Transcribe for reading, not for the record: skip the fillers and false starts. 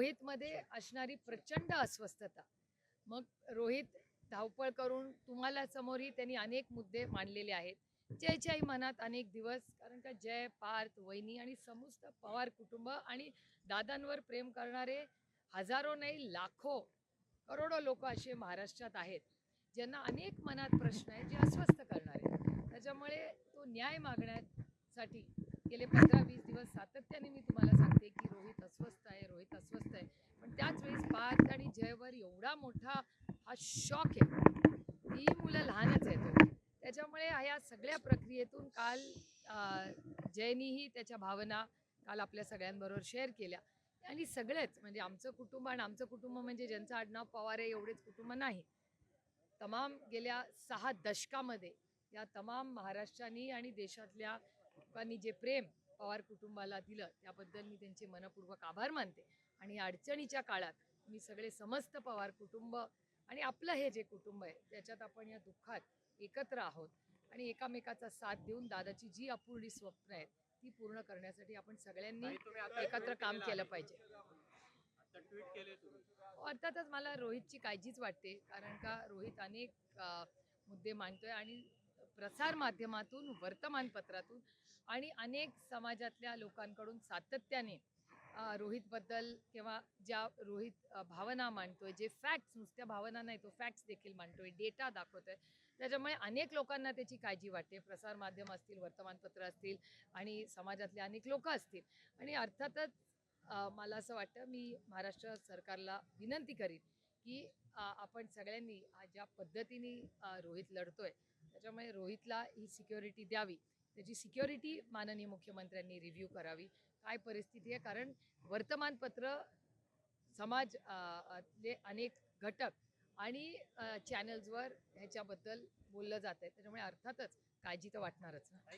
रोहितमध्ये असणारी प्रचंड अस्वस्थता. मग रोहित धावपळ करून तुम्हाला समोरही त्यांनी अनेक मुद्दे मांडलेले आहेत. जयच्याही मनात अनेक दिवस, कारण का जय, पार्थ, वहिनी आणि समस्त पवार कुटुंब आणि दादांवर प्रेम करणारे हजारो नाही लाखो, करोडो लोक असे महाराष्ट्रात आहेत, ज्यांना अनेक मनात प्रश्न आहेत जे अस्वस्थ करणार आहेत. त्याच्यामुळे तो न्याय मागण्यासाठी गेले 15-20 दिवस सातत्याने मी तुम्हाला सांगते की रोहित अस्वस्थ आहे, रोहित अस्वस्थ आहे. पण त्याच वेळेस पार्थ आणि जयवर एवढा मोठा हा शॉक आहे. ही मुलं लहानच आहेत. त्याच्यामुळे ह्या सगळ्या प्रक्रियेतून काल जयनीही त्याच्या भावना काल आपल्या सगळ्यांबरोबर शेअर केल्या. आणि सगळेच म्हणजे आमचं कुटुंब, आणि आमचं कुटुंब म्हणजे ज्यांचं आडनाव पवार आहे एवढेच कुटुंब नाही. तमाम गेल्या 6 दशकामध्ये या तमाम महाराष्ट्रानी आणि देशातल्या लोकांनी जे प्रेम पवार कुटुंबाला दिलं त्याबद्दल मी त्यांचे मनपूर्वक आभार मानते. आणि अडचणीच्या काळात मी सगळे समस्त पवार कुटुंब आणि आपलं हे जे कुटुंब आहे त्याच्यात आपण या दुःखात एकत्र आहोत आणि एकामेकाचा साथ देऊन दादाची जी अपूर्णी स्वप्न आहेत ती पूर्ण करण्यासाठी आपण सगळ्यांनी एकत्र काम केलं पाहिजे. अर्थातच मला रोहितची काळजीच वाटते, कारण का रोहित अनेक मुद्दे मांडतोय आणि प्रसार माध्यमातून, वर्तमानपत्रातून आणि अनेक समाजातल्या लोकांकडून सातत्याने रोहितबद्दल किंवा ज्या रोहित भावना मांडतोय, जे फॅक्ट्स, नुसत्या भावना नाही, तो फॅक्ट्स देखील मांडतोय, डेटा दाखवतोय. त्याच्यामुळे अनेक लोकांना त्याची काळजी वाटते. प्रसार माध्यम असतील, वर्तमानपत्र असतील आणि समाजातले अनेक लोक असतील. आणि अर्थातच मला असं वाटतं, मी महाराष्ट्र सरकारला विनंती करीन की आपण सगळ्यांनी ज्या पद्धतीने रोहित लढतोय त्याच्यामुळे रोहितला ही सिक्युरिटी द्यावी. त्याची सिक्युरिटी माननीय मुख्यमंत्र्यांनी रिव्ह्यू करावी. काय परिस्थिती आहे, कारण वर्तमानपत्र, समाज ले अनेक घटक आणि चॅनल्सवर ह्याच्याबद्दल बोललं जात आहे. त्याच्यामुळे अर्थातच काळजी तर वाटणारच ना.